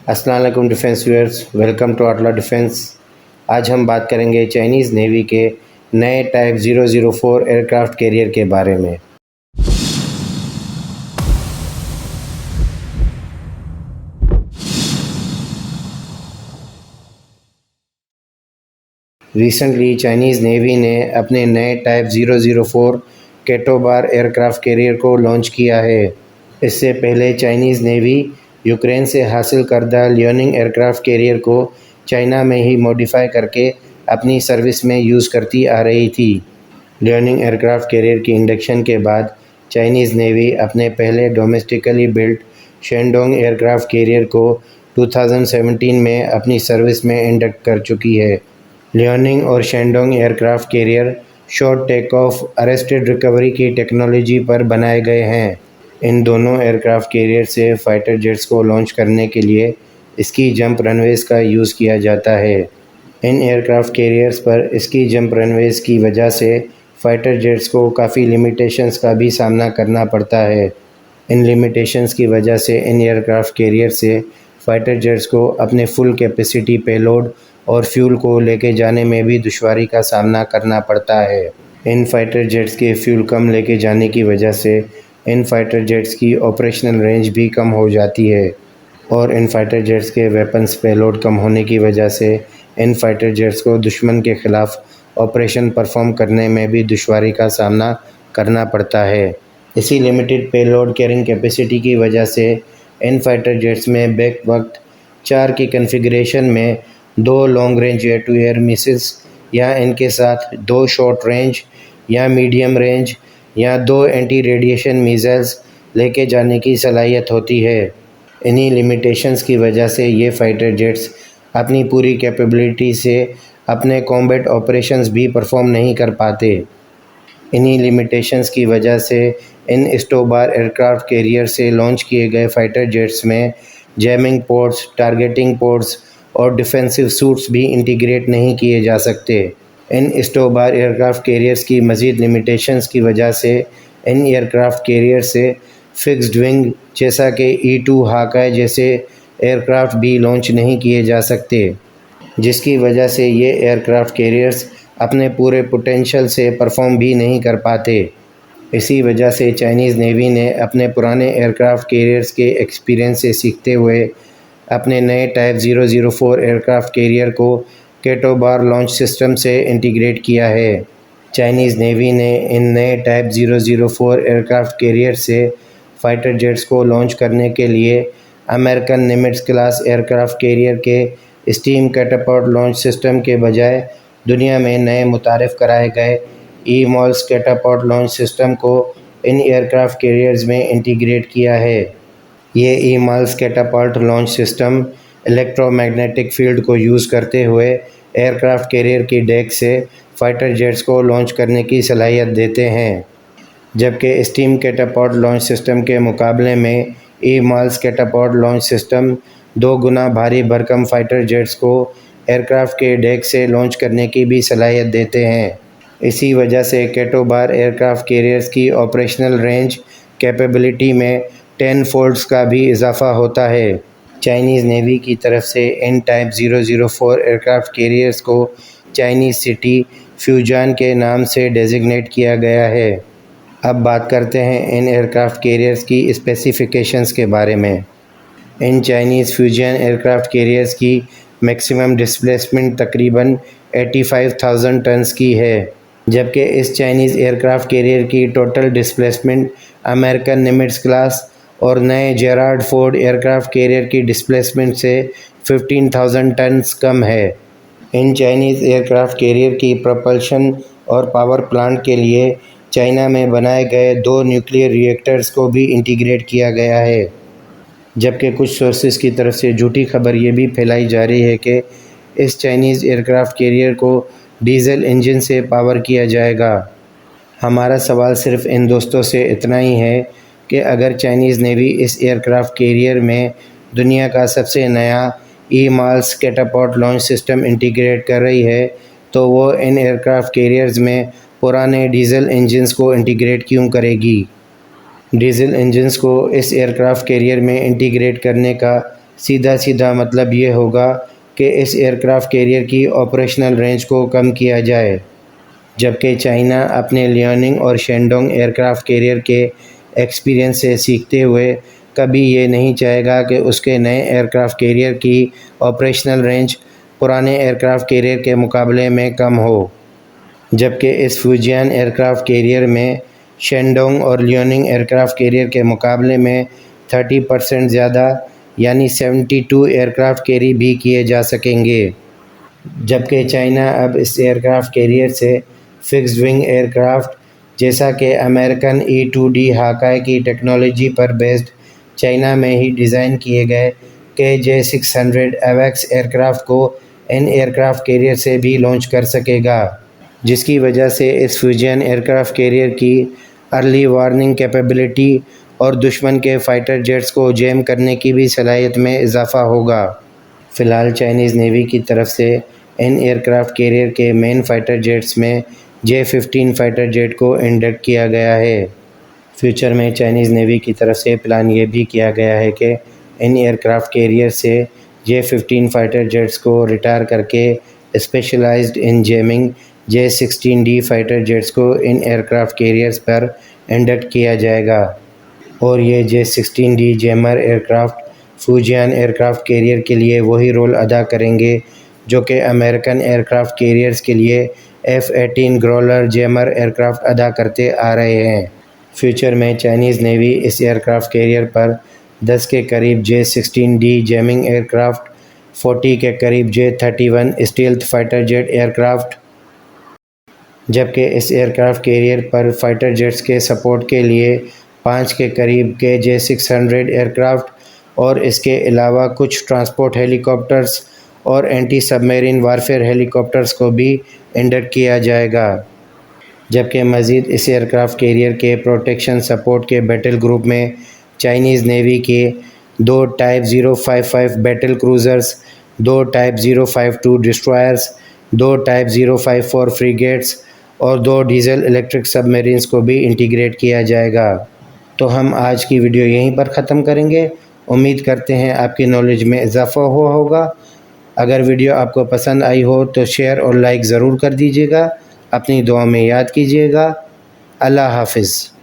السلام علیکم defence viewers, welcome to اٹلا ڈیفینس۔ آج ہم بات کریں گے چائنیز نیوی کے نئے ٹائپ 004 ایئرکرافٹ کیریئر کے بارے میں۔ ریسنٹلی چائنیز نیوی نے اپنے نئے ٹائپ 004 کیٹوبار ایئرکرافٹ کیریئر کو لانچ کیا ہے۔ اس سے پہلے چائنیز نیوی یوکرین سے حاصل کردہ لیوننگ ایئرکرافٹ کیریئر کو چائنا میں ہی موڈیفائی کر کے اپنی سروس میں یوز کرتی آ رہی تھی۔ لیوننگ ایئرکرافٹ کیریئر کی انڈکشن کے بعد چائنیز نیوی اپنے پہلے domestically Bullet Shandong aircraft career کو 2017 میں اپنی سروس میں انڈکٹ کر چکی ہے۔ لیوننگ اور Shandong aircraft carrier short take off arrested recovery کی ٹیکنالوجی پر بنائے گئے ہیں۔ ان دونوں ایئرکرافٹ کیریئر سے فائٹر جیٹس کو لانچ کرنے کے لیے اسکی جمپ رن ویز کا یوز کیا جاتا ہے۔ ان ایئرکرافٹ کیریئرز پر اسکی جمپ رن ویز کی وجہ سے فائٹر جیٹس کو کافی لیمیٹیشنز کا بھی سامنا کرنا پڑتا ہے۔ ان لیمیٹیشنز کی وجہ سے ان ایئرکرافٹ کیریئر سے فائٹر جیٹس کو اپنے فل کیپیسٹی پے لوڈ اور فیول کو لے کے جانے میں بھی دشواری کا سامنا کرنا پڑتا ہے۔ ان فائٹر جیٹس کے فیول کم لے کے جانے کی وجہ سے ان فائٹر جیٹس کی آپریشنل رینج بھی کم ہو جاتی ہے، اور ان فائٹر جیٹس کے ویپنز پے لوڈ کم ہونے کی وجہ سے ان فائٹر جیٹس کو دشمن کے خلاف آپریشن پرفارم کرنے میں بھی دشواری کا سامنا کرنا پڑتا ہے۔ اسی limited payload carrying capacity کی وجہ سے ان فائٹر جیٹس میں بیک وقت 4 کی کنفیگریشن میں 2 long range air to air missiles یا ان کے ساتھ 2 شارٹ رینج یا میڈیم رینج یا 2 اینٹی ریڈیشن میزائلز لے کے جانے کی صلاحیت ہوتی ہے۔ انہی لیمیٹیشنز کی وجہ سے یہ فائٹر جیٹس اپنی پوری کیپیبلٹی سے اپنے کامبیٹ آپریشنز بھی پرفارم نہیں کر پاتے۔ انہی لیمیٹیشنز کی وجہ سے ان اسٹوبار ایئرکرافٹ کیریئر سے لانچ کیے گئے فائٹر جیٹس میں جیمنگ پورٹس، ٹارگیٹنگ پورٹس اور ڈیفینسو سوٹس بھی انٹیگریٹ نہیں کیے جا سکتے۔ ان اسٹوبار ایئرکرافٹ کیریئرز کی مزید لیمیٹیشنز کی وجہ سے ان ایئرکرافٹ کیریئر سے فکسڈ ونگ جیسا کہ E-2 ہاکائی جیسے ایئرکرافٹ بھی لانچ نہیں کیے جا سکتے، جس کی وجہ سے یہ ایئرکرافٹ کیریئرز اپنے پورے پوٹینشل سے پرفارم بھی نہیں کر پاتے۔ اسی وجہ سے چائنیز نیوی نے اپنے پرانے ایئرکرافٹ کیریئرز کے ایکسپیرینس سے سیکھتے ہوئے اپنے نئے ٹائپ 004 ایئرکرافٹ کیریئر کو کیٹوبار لانچ سسٹم سے انٹیگریٹ کیا ہے۔ چائنیز نیوی نے ان نئے ٹائپ 004 ایئرکرافٹ کیریئر سے فائٹر جیٹس کو لانچ کرنے کے لیے امریکن نیمٹس کلاس ایئرکرافٹ کیریئر کے اسٹیم کیٹاپلٹ لانچ سسٹم کے بجائے دنیا میں نئے متعارف کرائے گئے EMALS کیٹاپلٹ لانچ سسٹم کو ان ایئرکرافٹ کیریئرز میں انٹیگریٹ کیا ہے۔ یہ EMALS catapult launch system electro magnetic field کو یوز کرتے ہوئے ایئرکرافٹ کیریئر کی ڈیک سے فائٹر جیٹس کو لانچ کرنے کی صلاحیت دیتے ہیں، جبکہ اسٹیم کیٹاپلٹ لانچ سسٹم کے مقابلے میں EMALS کیٹاپلٹ لانچ سسٹم 2 گنا بھاری بھرکم فائٹر جیٹس کو ایئرکرافٹ کے ڈیک سے لانچ کرنے کی بھی صلاحیت دیتے ہیں۔ اسی وجہ سے کیٹوبار ایئرکرافٹ کیریئرز کی آپریشنل رینج کیپیبلٹی میں 10 فولڈز کا بھی اضافہ ہوتا ہے۔ چائنیز نیوی کی طرف سے ان ٹائپ 004 ایئرکرافٹ کیریئرز کو چائنیز سٹی فیوجان کے نام سے ڈیزگنیٹ کیا گیا ہے۔ اب بات کرتے ہیں ان ایئرکرافٹ کیریئرز کی اسپیسیفیکیشنز کے بارے میں۔ ان چائنیز فیوجن ایئرکرافٹ کیریئرز کی میکسیمم ڈسپلیسمنٹ تقریباً 85,000 ٹنز کی ہے، جبکہ اس چائنیز ایئرکرافٹ کیریئر کی ٹوٹل ڈسپلیسمنٹ امریکن نیمٹس کلاس اور نئے جیرارڈ فورڈ ایئرکرافٹ کیریئر کی ڈسپلیسمنٹ سے 15,000 ٹنز کم ہے۔ ان چائنیز ایئرکرافٹ کیریئر کی پروپلشن اور پاور پلانٹ کے لیے چائنا میں بنائے گئے 2 نیوکلیئر ری ایکٹرز کو بھی انٹیگریٹ کیا گیا ہے، جبکہ کچھ سورسز کی طرف سے جھوٹی خبر یہ بھی پھیلائی جا رہی ہے کہ اس چائنیز ایئرکرافٹ کیریئر کو ڈیزل انجن سے پاور کیا جائے گا۔ ہمارا سوال صرف ان دوستوں سے اتنا ہی ہے کہ اگر چائنیز نیوی اس ایئرکرافٹ کیریئر میں دنیا کا سب سے نیا EMALS catapult launch system integrate کر رہی ہے تو وہ ان ایئرکرافٹ کیریئرز میں پرانے ڈیزل انجنز کو انٹیگریٹ کیوں کرے گی؟ ڈیزل انجنز کو اس ایئرکرافٹ کیریئر میں انٹیگریٹ کرنے کا سیدھا سیدھا مطلب یہ ہوگا کہ اس ایئرکرافٹ کیریئر کی آپریشنل رینج کو کم کیا جائے، جبکہ چائنا اپنے لیوننگ اور شینڈونگ ایئرکرافٹ کیریئر کے ایکسپیرینس سے سیکھتے ہوئے کبھی یہ نہیں چاہے گا کہ اس کے نئے ایئرکرافٹ کیریئر کی آپریشنل رینج پرانے ایئرکرافٹ کیریئر کے مقابلے میں کم ہو، جبکہ اس فوجین ایئرکرافٹ کیریئر میں شینڈونگ اور لیوننگ ایئرکرافٹ کیریئر کے مقابلے میں 30% زیادہ یعنی 72 ایئرکرافٹ کیری بھی کیے جا سکیں گے، جبکہ چائنا اب اس ایئرکرافٹ کیریئر سے فکسڈ ونگ ایئرکرافٹ جیسا کہ امریکن E-2D ہاکائی کی ٹیکنالوجی پر بیسڈ چائنا میں ہی ڈیزائن کیے گئے KJ-600 ایویکس ایئرکرافٹ کو ان ایئرکرافٹ کیریئر سے بھی لانچ کر سکے گا، جس کی وجہ سے اس فیوجن ایئرکرافٹ کیریئر کی ارلی وارننگ کیپیبلٹی اور دشمن کے فائٹر جیٹس کو جیم کرنے کی بھی صلاحیت میں اضافہ ہوگا۔ فی الحال چائنیز نیوی کی طرف سے ان ایئرکرافٹ کیریئر کے مین فائٹر جیٹس میں J-15 فائٹر جیٹ کو انڈکٹ کیا گیا ہے۔ فیوچر میں چائنیز نیوی کی طرف سے پلان یہ بھی کیا گیا ہے کہ ان ایئرکرافٹ کیریئر سے J-15 فائٹر جیٹس کو ریٹائر کر کے اسپیشلائزڈ ان جیمنگ J-16D فائٹر جیٹس کو ان ایئرکرافٹ کیریئرز پر انڈکٹ کیا جائے گا، اور یہ J-16D jammer aircraft فوجین aircraft career کے لیے وہی رول ادا کریں گے جو کہ امریکن ایئرکرافٹ کیریئرز کے لیے F-18 گرولر جیمر ایئرکرافٹ ادا کرتے آ رہے ہیں۔ فیوچر میں چائنیز نیوی اس ایئرکرافٹ کیریئر پر 10 کے قریب J-16D جیمنگ ایئرکرافٹ، 40 کے قریب J-31 stealth fighter jet aircraft, جبکہ اس ایئرکرافٹ کیریئر پر فائٹر جیٹس کے سپورٹ کے لیے 5 کے قریب کے J-600 ایئرکرافٹ اور اس کے علاوہ کچھ ٹرانسپورٹ ہیلی کاپٹرز اور اینٹی سب میرین وارفیئر ہیلی کاپٹرز کو بھی انڈکٹ کیا جائے گا، جبکہ مزید اس ایئرکرافٹ کیریئر کے پروٹیکشن سپورٹ کے بیٹل گروپ میں چائنیز نیوی کے 2 type 055 battle cruisers, 2 type 052 ڈسٹرائرز، 2 type 054 frigates اور 2 ڈیزل الیکٹرک سب میرینز کو بھی انٹیگریٹ کیا جائے گا۔ تو ہم آج کی ویڈیو یہیں پر ختم کریں گے۔ امید کرتے ہیں آپ کی نالج میں اضافہ ہوا ہوگا۔ اگر ویڈیو آپ کو پسند آئی ہو تو شیئر اور لائک ضرور کر دیجیے گا، اپنی دعاؤں میں یاد کیجیے گا۔ اللہ حافظ۔